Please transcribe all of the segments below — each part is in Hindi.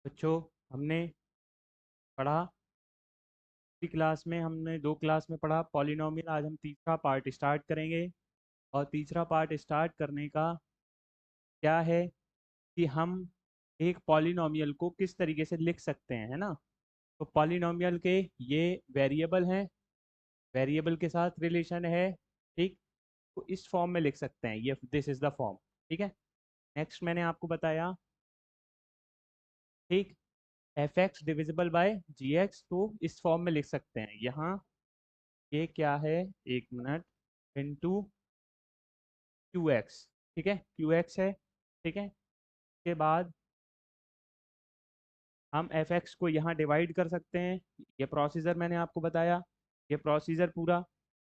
बच्चों, हमने पढ़ा पिछली क्लास में, हमने 2 क्लास में पढ़ा पॉलिनोमियल। आज हम तीसरा पार्ट स्टार्ट करेंगे। और तीसरा पार्ट स्टार्ट करने का क्या है कि हम एक पॉलिनोमियल को किस तरीके से लिख सकते हैं, है ना। तो पॉलिनोमियल के ये वेरिएबल हैं, वेरिएबल के साथ रिलेशन है, ठीक। तो इस फॉर्म में लिख सकते हैं, ये दिस इज द फॉर्म, ठीक है। नेक्स्ट मैंने आपको बताया, ठीक, f x divisible by g x, तो इस फॉर्म में लिख सकते हैं यहाँ। ये क्या है, एक मिनट, इंटू क्यू एक्स, ठीक है, क्यू एक्स है, ठीक है। के बाद हम एफ एक्स को यहाँ डिवाइड कर सकते हैं। ये प्रोसीजर मैंने आपको बताया, ये प्रोसीजर पूरा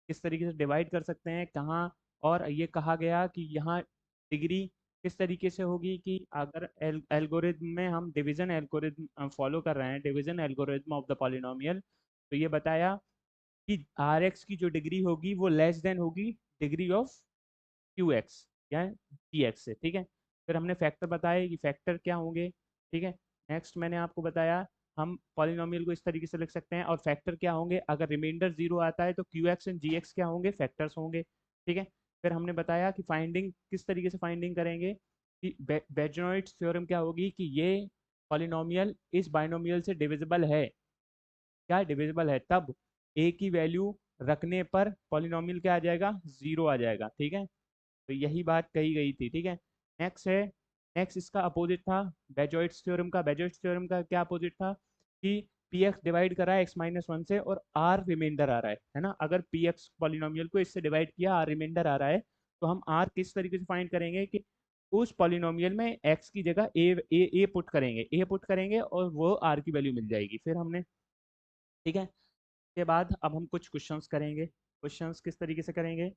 किस तरीके से डिवाइड कर सकते हैं, कहाँ। और ये कहा गया कि यहाँ डिग्री किस तरीके से होगी कि अगर एल्गोरिथम में हम डिवीजन एल्गोरिथम फॉलो कर रहे हैं, division algorithm of the polynomial, तो ये बताया कि आर एक्स की जो डिग्री होगी वो लेस देन होगी डिग्री ऑफ क्यू एक्स या जी एक्स से, ठीक है। फिर हमने फैक्टर बताए कि फैक्टर क्या होंगे, ठीक है। नेक्स्ट मैंने आपको बताया हम पॉलिनोमियल को इस तरीके से लिख सकते हैं, और फैक्टर क्या होंगे, अगर रिमाइंडर जीरो आता है तो q x and g x क्या होंगे, फैक्टर्स होंगे, ठीक है। फिर हमने बताया कि फाइंडिंग किस तरीके से फाइंडिंग करेंगे, कि बेजनॉइट्स थ्योरम क्या होगी कि ये पॉलिनोमियल इस बाइनोमियल से डिविजिबल है, क्या डिविजिबल है, तब ए की वैल्यू रखने पर पॉलिनोमियल क्या आ जाएगा, जीरो आ जाएगा, ठीक है। तो यही बात कही गई थी, ठीक है। नेक्स्ट है, नेक्स्ट इसका अपोजिट था बेजोइट्स थ्योरम का। बेजोइट्स थ्योरम का क्या अपोजिट था कि पी एक्स डिवाइड करा है एक्स माइनस वन से और आर रिमाइंडर आ रहा है ना। अगर पी एक्स पॉलिनोमियल को इससे डिवाइड किया, आर रिमाइंडर आ रहा है, तो हम आर किस तरीके से फाइंड करेंगे कि उस पॉलिनोमियल में एक्स की जगह ए पुट करेंगे, ए पुट करेंगे और वो आर की वैल्यू मिल जाएगी। फिर हमने, ठीक है, के बाद अब हम कुछ क्वेश्चंस करेंगे। क्वेश्चंस किस तरीके से करेंगे,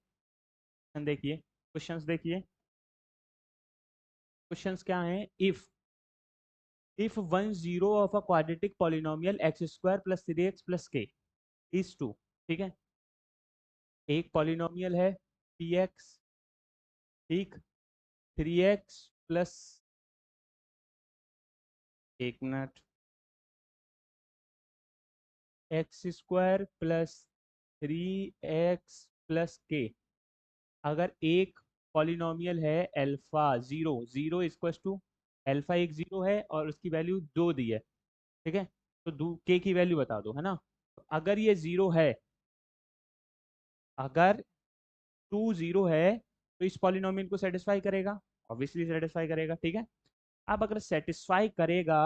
देखिए क्वेश्चंस देखिए। क्वेश्चंस क्या हैं, if one zero of a quadratic polynomial x square plus three x plus k is two, ठीक है। एक पॉलिनोमियल है पी एक्स, ठीक, थ्री एक्स प्लस, एक मिनट, x square plus three x plus k. अगर एक पॉलिनोमियल है alpha zero, zero equal to alpha एक जीरो है और उसकी वैल्यू दो दी है, ठीक है। तो दो के की वैल्यू बता दो, है ना। तो अगर ये जीरो है, अगर टू जीरो है, तो इस पॉलिनोमियल को सेटिस्फाई करेगा, ऑब्वियसली सेटिस्फाई करेगा, ठीक है। अब अगर सेटिस्फाई करेगा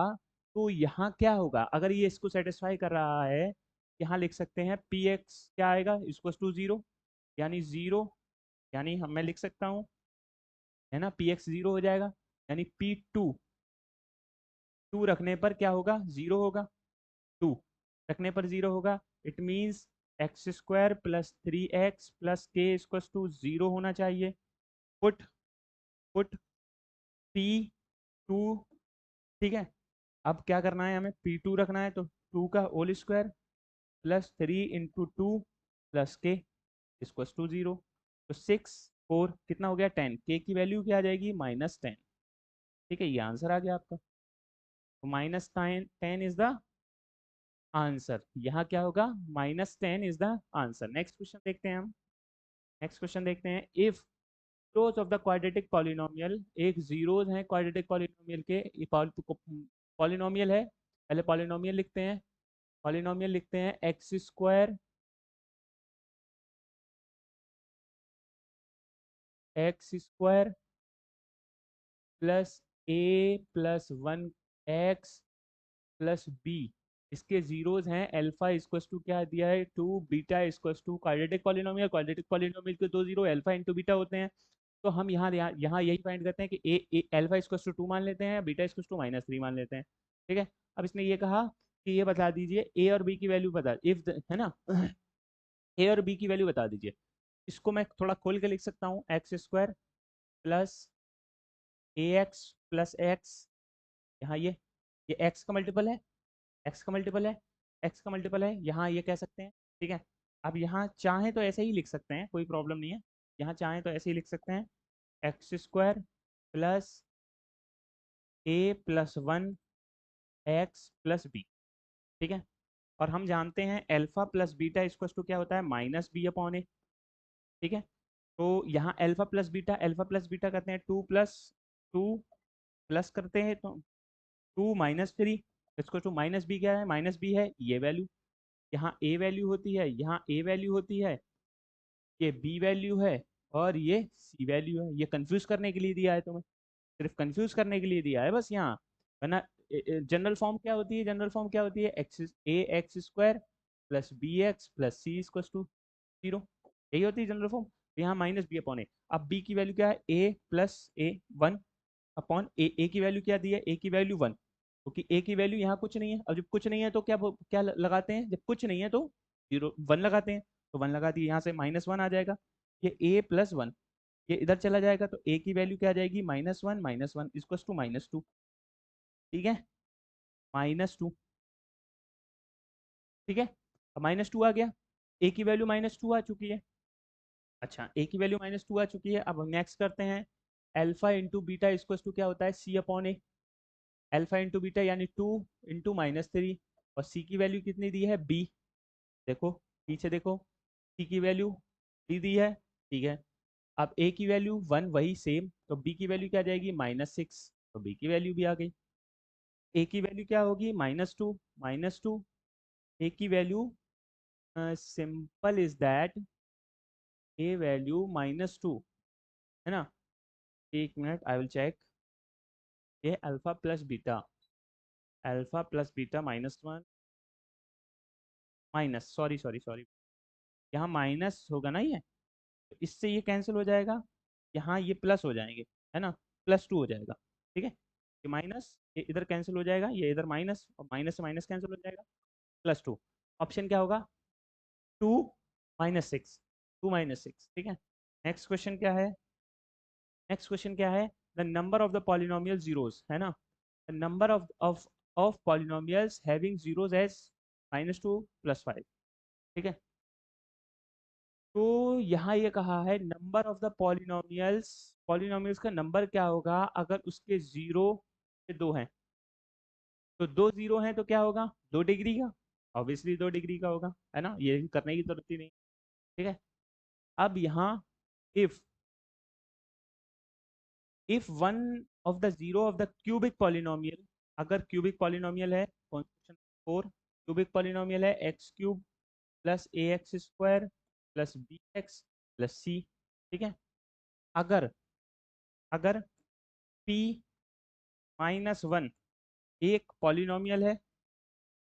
तो यहाँ क्या होगा, अगर ये इसको सेटिस्फाई कर रहा है, यहाँ लिख सकते हैं पी एक्स क्या आएगा, इसको टू जीरो, यानी जीरो, यानी हम मैं लिख सकता हूँ, है ना, पी एक्स जीरो हो जाएगा, यानी पी टू, टू रखने पर क्या होगा, जीरो होगा, टू रखने पर जीरो होगा। It means x square plus three x plus k equal to zero होना चाहिए। पुट पुट पी टू, ठीक है। अब क्या करना है, हमें पी टू रखना है, तो टू का whole square plus three into two plus k equal to zero. तो सिक्स फोर कितना हो गया, टेन, के की वैल्यू क्या आ जाएगी, माइनस टेन, ठीक है। ये आंसर आ गया आपका। तो minus ten, ten is the answer. यहाँ क्या होगा, minus ten is the answer. Next question देखते हैं हम। नेक्स्ट क्वेश्चन देखते हैं, if zeros of the quadratic polynomial, एक जीरोस हैं क्वाड्रेटिक पॉलिनोमियल के, पॉलिनोमियल है, पहले पॉलिनोमियल लिखते हैं, पॉलिनोमियल लिखते हैं x square, x square plus a plus one x plus b. इसके जीरोस हैं अल्फा इक्वल्स टू क्या दिया है, two, beta equals to quadratic polynomial, quadratic polynomial के दो जीरो अल्फा इंटू बीटा होते हैं। तो हम यहाँ यहाँ यहाँ यही फाइंड करते हैं कि a alpha equals to two मान लेते हैं, beta equals to minus three मान लेते हैं, ठीक है। अब इसने ये कहा कि ये बता दीजिए ए और बी की वैल्यू बता, इफ है ना, ए और बी की वैल्यू बता दीजिए। इसको मैं थोड़ा खोल के लिख सकता हूँ, एक्स स्क्वायर प्लस ए एक्स प्लस एक्स, यहाँ ये एक्स का मल्टीपल है, एक्स का मल्टीपल है, एक्स का मल्टीपल है, यहाँ ये कह सकते हैं, ठीक है। अब यहाँ चाहें तो ऐसे ही लिख सकते हैं, कोई प्रॉब्लम नहीं है, यहाँ चाहें तो ऐसे ही लिख सकते हैं, x square plus a plus one x plus b, ठीक है। और हम जानते हैं alpha plus beta equal to क्या होता है, माइनस बी अपॉन ए, ठीक है। तो यहाँ अल्फा प्लस बीटा करते हैं, टू प्लस करते हैं तो 2 - 3 इसको टू माइनस बी, क्या है माइनस बी है ये वैल्यू, यहाँ ए वैल्यू होती है, यहाँ ए वैल्यू होती है, ये बी वैल्यू है, और ये सी वैल्यू है। ये कंफ्यूज करने के लिए दिया है तुम्हें, सिर्फ कंफ्यूज करने के लिए दिया है बस यहाँ, वरना जनरल फॉर्म क्या होती है, जनरल फॉर्म क्या होती है, x square plus b x plus c equal to 0, यही होती है जनरल फॉर्म। यहाँ माइनस बी अपॉन ए, अब बी की वैल्यू क्या है, ए प्लस ए 1 अपॉन ए की वैल्यू क्या दी है, ए की वैल्यू 1, क्योंकि ए की वैल्यू यहाँ कुछ नहीं है। अब जब कुछ नहीं है तो क्या लगाते हैं, जब कुछ नहीं है तो 1 लगाते हैं, तो 1 लगा दिए, यहाँ से -1 आ जाएगा, ये ए प्लस 1, ये इधर चला जाएगा, तो ए की वैल्यू क्या आ जाएगी, -1 इक्वल टू -2, ठीक है, -2, ठीक है। अब -2 आ गया, ए की वैल्यू -2 आ चुकी है। अच्छा, ए की वैल्यू -2 आ चुकी है, अब हम नेक्स्ट करते हैं, alpha into beta equal to क्या होता है, c upon a, alpha into beta यानी 2 इंटू -3, और सी की वैल्यू कितनी दी है, बी, देखो पीछे देखो, सी की वैल्यू बी दी है, ठीक है। अब ए की वैल्यू 1 वही सेम, तो बी की वैल्यू क्या आ जाएगी, -6, तो बी की वैल्यू भी आ गई। ए की वैल्यू क्या होगी, -2, ए की value simple is that, A value -2 है ना, एक मिनट आई विल चेक, ये alpha plus beta -1 minus, sorry sorry sorry, यहाँ माइनस होगा ना ये, तो इससे ये कैंसिल हो जाएगा, यहाँ ये प्लस हो जाएंगे, है ना, +2 हो जाएगा, ठीक है। ये माइनस ये इधर कैंसिल हो जाएगा, ये इधर माइनस, और माइनस से माइनस कैंसिल हो जाएगा, +2, ऑप्शन क्या होगा, 2 - 6, 2 - 6, ठीक है। नेक्स्ट क्वेश्चन क्या है, नेक्स्ट क्वेश्चन क्या है, the number of the polynomial zeros, है ना, the number of polynomials having zeros as -2 +5, ठीक है। तो यहाँ ये कहा है number of the polynomials, polynomials का नंबर क्या होगा अगर उसके 0 से 2 हैं, तो 2 0 हैं तो क्या होगा, 2 डिग्री का, ऑब्वियसली 2 डिग्री का होगा, है ना, ये करने की जरूरत ही नहीं, ठीक है। अब यहाँ if if one of the zero of the cubic polynomial, अगर क्यूबिक पॉलिनोमियल है, क्वेश्चन 4, क्यूबिक पॉलिनोमियल है x³ plus ax² plus bx plus c, ठीक है। अगर अगर p -1 एक पॉलिनोमियल है,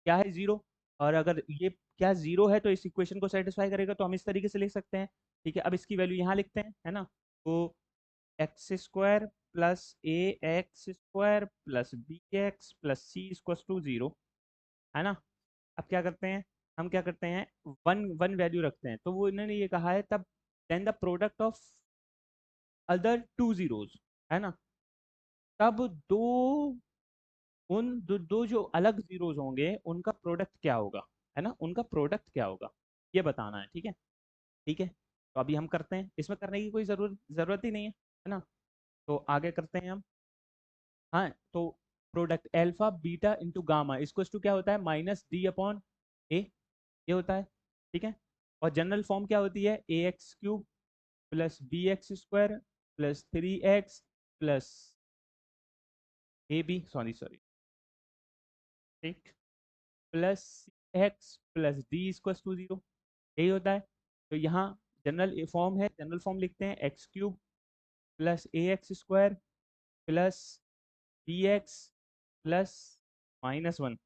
क्या है, 0, और अगर ये क्या 0 है तो इस इक्वेशन को सेटिस्फाई करेगा, तो हम इस तरीके से लिख सकते हैं, ठीक है। अब इसकी वैल्यू यहाँ लिखते हैं, है ना, तो x² plus ax² plus bx plus c equal to 0, है ना। अब क्या करते हैं, हम क्या करते हैं, वन वन वैल्यू रखते हैं, तो वो इन्होंने ये कहा है तब, then the product of other 2 zeros, है ना, तब दो जो अलग जीरोज होंगे उनका प्रोडक्ट क्या होगा, है ना, उनका प्रोडक्ट क्या होगा, ये बताना है, ठीक है, ठीक है। तो अभी हम करते हैं, इसमें करने की कोई जरूरत ही नहीं है ना, तो आगे करते हैं हम। हाँ, तो product alpha beta into gamma इसको टू क्या होता है, -d/a, ये होता है, ठीक है। और जनरल फॉर्म क्या होती है, ax³ plus bx² plus 3x plus sorry sorry, ठीक, plus x plus d equal to 0, यही होता है। तो यहाँ जनरल फॉर्म है, जनरल फॉर्म लिखते हैं x³ plus ax² plus bx plus -1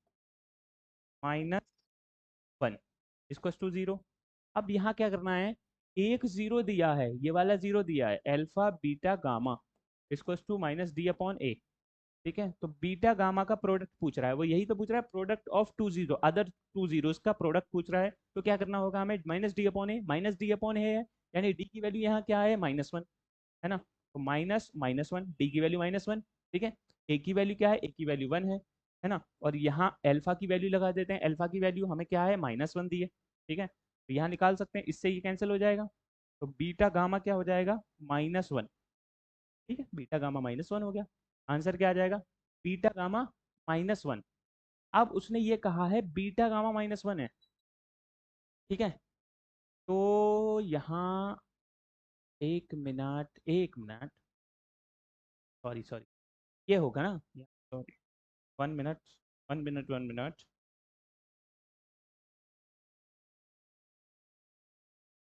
-1 इसको टू 0। अब यहाँ क्या करना है, एक 0 दिया है, ये वाला 0 दिया है, अल्फा बीटा गामा इसको टू -d/a, ठीक है। तो बीटा गामा का प्रोडक्ट पूछ रहा है, वो यही तो पूछ रहा है, प्रोडक्ट ऑफ 2 0 अदर 2 zeros का प्रोडक्ट पूछ रहा है, तो क्या करना होगा हमें, -d/a है, यानी डी की वैल्यू यहाँ क्या है, -1, है ना, तो -1 डी की वैल्यू -1, ठीक है। ए की वैल्यू क्या है, ए की वैल्यू 1 है ना, और यहाँ अल्फा की वैल्यू लगा देते हैं, अल्फा की वैल्यू हमें क्या है, -1 दी है, ठीक है। तो यहाँ निकाल सकते हैं, इससे ये कैंसिल हो जाएगा, तो बीटा गामा क्या हो जाएगा, -1, ठीक है, बीटा गामा -1 हो गया, आंसर क्या आ जाएगा, बीटा गामा -1, अब उसने ये कहा है बीटा गामा -1 है, ठीक है। तो यहाँ एक मिनट, सॉरी सॉरी, ये होगा ना, सॉरी, 1 मिनट, 1 मिनट, 1 मिनट,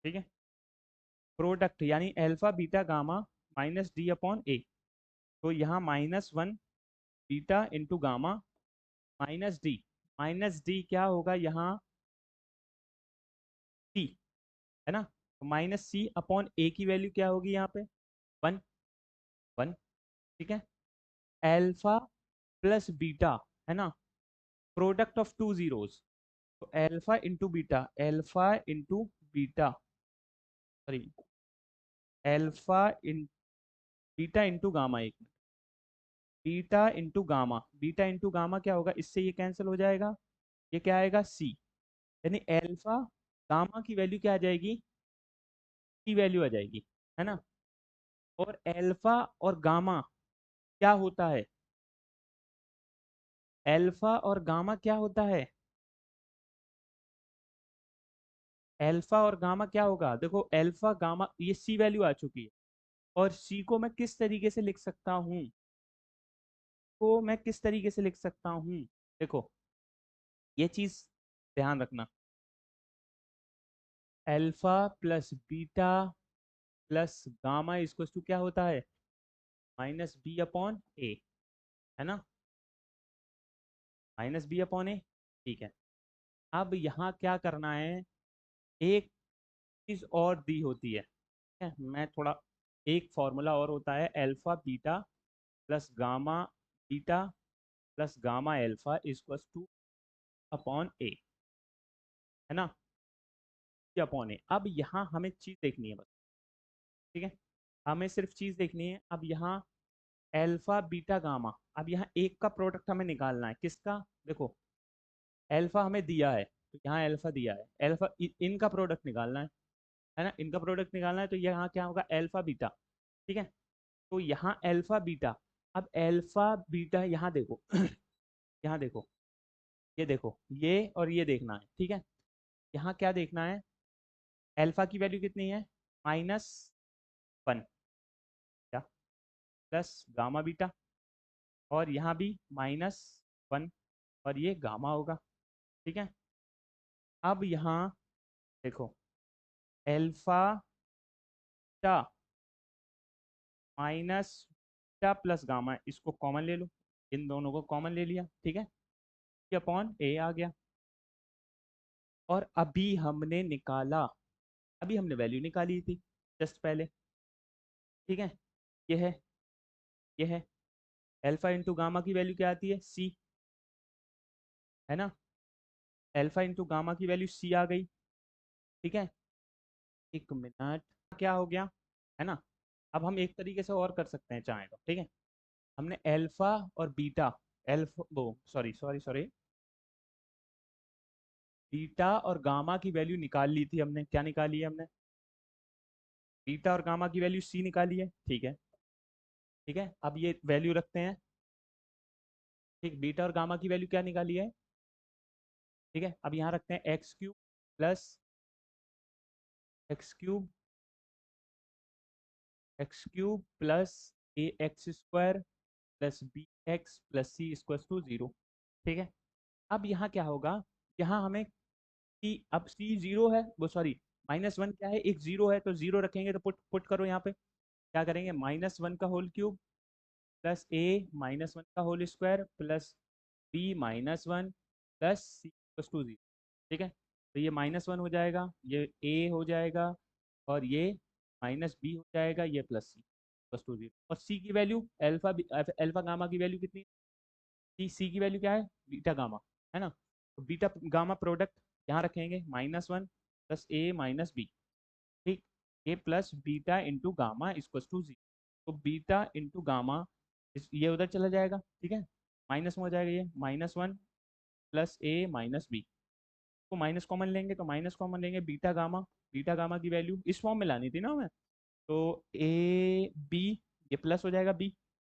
ठीक है। प्रोडक्ट यानी अल्फा बीटा गामा -d/a, तो यहाँ -1 beta into gamma -d, -d क्या होगा यहाँ, c, है ना। तो -c/a की वैल्यू क्या होगी यहाँ पे, 1, 1, ठीक है। अल्फा प्लस बीटा, है ना, प्रोडक्ट ऑफ टू जीरोस, तो alpha into beta, sorry, alpha in beta into gamma, एक बीटा इंटू गामा क्या होगा, इससे ये कैंसिल हो जाएगा, ये क्या आएगा, सी, यानी अल्फा गामा की वैल्यू क्या आ जाएगी, की वैल्यू आ जाएगी, है ना। और अल्फा और गामा क्या होता है, अल्फा और गामा क्या होता है, अल्फा और गामा क्या होगा, देखो अल्फा गामा, ये सी वैल्यू आ चुकी है, और सी को मैं किस तरीके से लिख सकता हूँ, देखो ये चीज ध्यान रखना, alpha plus beta plus gamma इसको टू क्या होता है, -b/a, है ना, -b/a, ठीक है। अब यहाँ क्या करना है, एक चीज और दी होती है, ठीक है? मैं थोड़ा, एक फॉर्मूला और होता है, alpha beta plus gamma beta plus gamma alpha equals to upon a, है ना, अपॉन ए। अब यहाँ हमें चीज देखनी है बस, ठीक है, हमें सिर्फ चीज देखनी है। अब यहाँ अल्फा बीटा गामा, अब यहाँ एक का प्रोडक्ट हमें निकालना है, किसका, देखो अल्फा हमें दिया है, तो यहाँ अल्फा दिया है, अल्फा इनका प्रोडक्ट निकालना है ना, इनका प्रोडक्ट निकालना है, तो यहाँ क्या होगा, अल्फा बीटा, ठीक है। तो यहाँ अल्फा बीटा, अब अल्फा बीटा यहाँ देखो यहाँ देखो, ये देखो, ये और ये देखना है, ठीक है। यहाँ क्या देखना है, अल्फा की वैल्यू कितनी है, -1, क्या, प्लस गामा बीटा, और यहाँ भी -1, और ये गामा होगा, ठीक है। अब यहाँ देखो, alpha beta minus beta plus gamma, इसको कॉमन ले लो, इन दोनों को कॉमन ले लिया, ठीक है, ये अपॉन ए आ गया। और अभी हमने वैल्यू निकाली थी जस्ट पहले, ठीक है, ये है, ये है, अल्फा इंटू गामा की वैल्यू क्या आती है, सी, है ना, अल्फा इंटू गामा की वैल्यू सी आ गई, ठीक है। एक मिनट, क्या हो गया, है ना। अब हम एक तरीके से और कर सकते हैं चाहे तो, ठीक है। हमने अल्फा और बीटा, अल्फा वो सॉरी सॉरी सॉरी बीटा और गामा की वैल्यू निकाल ली थी हमने, क्या निकाली है हमने, बीटा और गामा की वैल्यू सी निकाली है, ठीक है, ठीक है। अब ये वैल्यू रखते हैं, ठीक, बीटा और गामा की वैल्यू क्या निकाली है, ठीक है। अब यहाँ रखते हैं x³ plus ax² plus bx plus c equals to 0, ठीक है। अब यहाँ क्या होगा, यहाँ हमें कि अब c 0 है, वो सॉरी -1 क्या है, एक 0 है, तो 0 रखेंगे, तो पुट पुट करो यहाँ पे, क्या करेंगे, -1 का होल क्यूब प्लस a -1 का whole square plus b -1 plus c equals to 0, ठीक है। तो ये -1 हो जाएगा, ये a हो जाएगा, और ये -b हो जाएगा, ये प्लस सी प्लस टू 0। और c की वैल्यू अल्फा गामा की वैल्यू कितनी, सी की वैल्यू क्या है, बीटा गामा, है ना। तो बीटा गामा प्रोडक्ट यहाँ रखेंगे, -1 प्लस a माइनस बी, ठीक, a plus beta into gamma equals to 0। तो बीटा इंटू गामा, ये उधर चला जाएगा, ठीक है, माइनस में हो जाएगा, ये -1 प्लस ए माइनस बी, तो माइनस कॉमन लेंगे, तो माइनस कॉमन लेंगे, बीटा गामा की वैल्यू इस फॉर्म में लानी थी ना हमें, तो ए बी, ये प्लस हो जाएगा, बी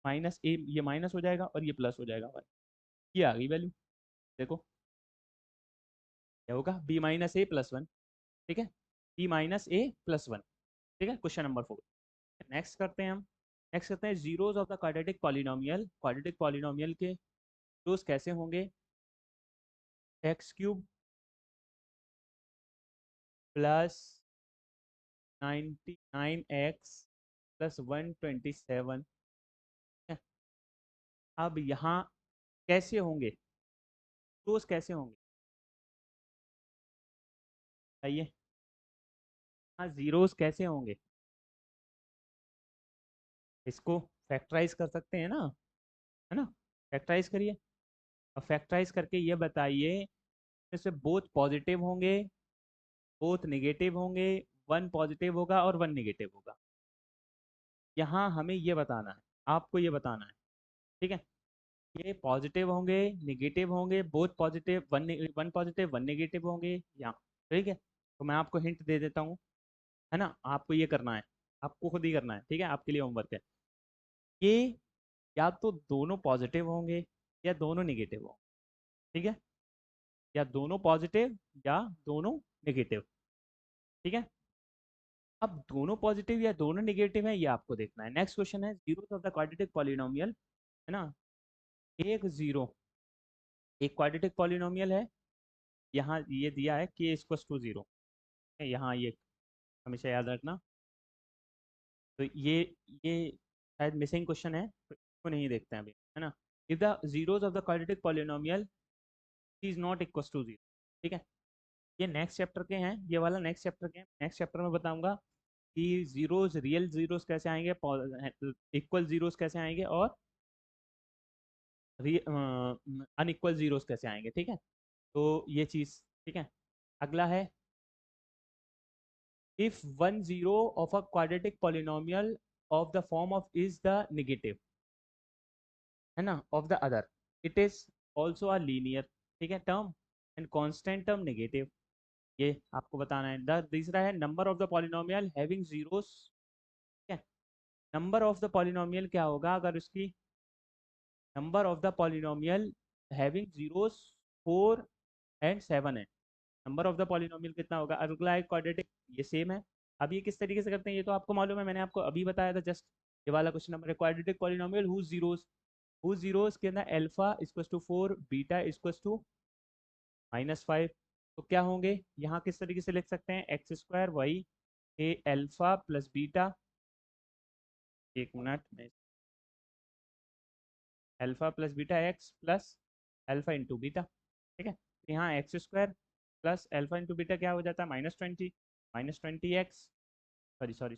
माइनस ए, ये माइनस हो जाएगा, और ये प्लस हो जाएगा, ये आ गई वैल्यू, देखो क्या होगा, बी माइनस ए प्लस वन। ठीक है, बी माइनस ए प्लस वन। ठीक है, क्वेश्चन नंबर 4। नेक्स्ट करते हैं हम। नेक्स्ट करते हैं zeros of the quadratic polynomial. Quadratic polynomial के जीरोस कैसे होंगे? X cube plus 99x plus 127। अब यहाँ कैसे होंगे जीरोस, कैसे होंगे बताइए। हाँ, जीरोस कैसे होंगे? इसको फैक्टराइज कर सकते हैं ना, है ना? फैक्टराइज करिए। और फैक्टराइज करके ये बताइए इसमें बोथ पॉजिटिव होंगे, बोथ नेगेटिव होंगे, वन पॉजिटिव होगा और वन नेगेटिव होगा। यहाँ हमें ये बताना है, आपको ये बताना है। ठीक है, ये पॉजिटिव होंगे, नेगेटिव होंगे, both positive, one positive one negative होंगे यहाँ। ठीक है, तो मैं आपको हिंट दे देता हूँ, है ना? आपको ये करना है, आपको खुद ही करना है। ठीक है, आपके लिए होमवर्क है। ये या तो दोनों पॉजिटिव होंगे या दोनों नेगेटिव होंगे। ठीक है, या दोनों पॉजिटिव या दोनों नेगेटिव। ठीक है, अब दोनों पॉजिटिव या दोनों नेगेटिव है ये आपको देखना है। नेक्स्ट क्वेश्चन है zero of the quadratic polynomial, है ना? एक जीरो, एक क्वाड्रेटिक पॉलिनोमियल है। यहाँ ये दिया है कि इक्वल्स टू जीरो, यहाँ ये हमेशा याद रखना। तो ये शायद मिसिंग क्वेश्चन है, तो इसको नहीं देखते हैं अभी, है ना? If the zeros of the quadratic polynomial is not equals to zero. ठीक है, ये नेक्स्ट चैप्टर के हैं, ये वाला नेक्स्ट चैप्टर के हैं। नेक्स्ट चैप्टर में बताऊंगा कि जीरोस, रियल जीरोस कैसे आएंगे, इक्वल जीरोस कैसे आएंगे, और अनइक्वल जीरोस कैसे आएंगे। ठीक है, तो ये चीज़ ठीक है। अगला है if one zero of a quadratic polynomial of the form of is the negative, है ना, of the other, it is also a linear, ठीक है, term and constant term negative. ये आपको बताना है। द तीसरा है number of the polynomial having zeros. ठीक है, नंबर ऑफ द पॉलिनोमियल क्या होगा अगर उसकी number of the polynomial having zeros 4 and 7 है। नंबर ऑफ द पॉलिनोमियल कितना होगा? अगला है क्वाड्रेटिक, ये सेम है। अब ये किस तरीके से करते हैं ये तो आपको मालूम है, मैंने आपको अभी बताया था जस्ट। ये वाला क्वेश्चन नंबर है क्वाड्रेटिक पॉलिनोमियल हुज जीरोस के अंदर alpha equals to 4, beta equals to -5। तो क्या होंगे यहाँ, किस तरीके से लिख सकते हैं? एक्स स्क्वायर वाई ए अल्फा प्लस बीटा, एक मिनट में, alpha plus beta x plus alpha into beta. ठीक है, तो यहाँ x square plus alpha into beta क्या हो जाता है? -20, -20 एक्स, सॉरी सॉरी,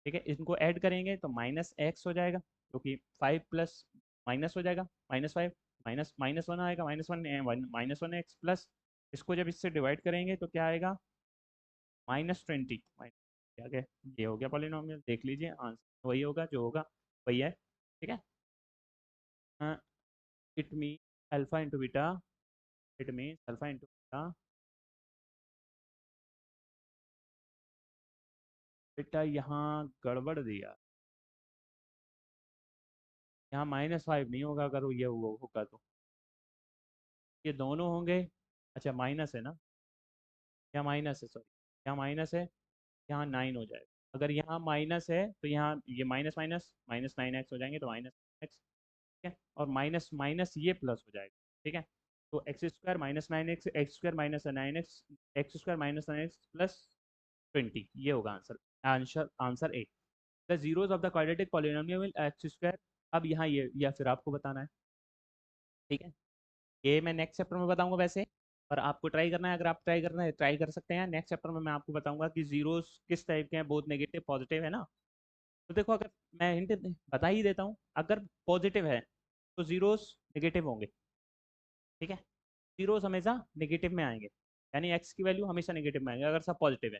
ठीक है, इनको ऐड करेंगे तो -x हो जाएगा, क्योंकि 5 प्लस माइनस हो जाएगा, -5, माइनस माइनस वन आएगा, -1 एक्स प्लस, इसको जब इससे डिवाइड करेंगे तो क्या आएगा? -20। क्या गया, ये हो गया पॉलिनोमियल, देख लीजिए आंसर वही होगा, जो होगा वही है। ठीक है, it mean alpha into beta, it mean alpha into beta, बेटा यहाँ गड़बड़ दिया, यहाँ -5 नहीं होगा, अगर ये होगा तो ये दोनों होंगे। अच्छा माइनस है ना, यहाँ माइनस है, सॉरी, यहाँ माइनस है, यहाँ 9 हो जाएगा। अगर यहाँ माइनस है तो यहाँ ये माइनस माइनस -9x हो जाएंगे, तो -x। ठीक है, और माइनस माइनस ये प्लस हो जाएगा। ठीक है, तो x square -9x, x square -9x, x square -9x plus 20, ये होगा answer. Answer A. The zeros of the quadratic polynomial x square. अब यहाँ ये या फिर आपको बताना है। ठीक है, ये मैं नेक्स्ट चैप्टर में बताऊंगा वैसे, और आपको ट्राई करना है, अगर आप ट्राई करना है ट्राई कर सकते हैं। नेक्स्ट चैप्टर में मैं आपको बताऊंगा कि जीरोस किस टाइप के हैं, बहुत नेगेटिव पॉजिटिव है ना। तो देखो, अगर मैं हिंट बता ही देता हूँ, अगर पॉजिटिव है तो जीरोस नेगेटिव होंगे। ठीक है, जीरोस हमेशा नेगेटिव में आएंगे, यानी एक्स की वैल्यू हमेशा नेगेटिव में आएंगे अगर सब पॉजिटिव है।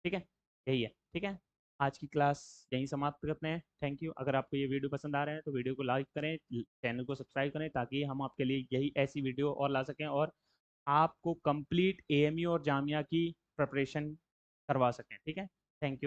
ठीक है, यही है। ठीक है, आज की क्लास यहीं समाप्त करते हैं। Thank you. अगर आपको ये वीडियो पसंद आ रहा है तो वीडियो को लाइक करें, चैनल को सब्सक्राइब करें, ताकि हम आपके लिए यही ऐसी वीडियो और ला सकें, और आपको कंप्लीट एएमयू और जामिया की प्रिपरेशन करवा सकें। ठीक है, थैंक यू।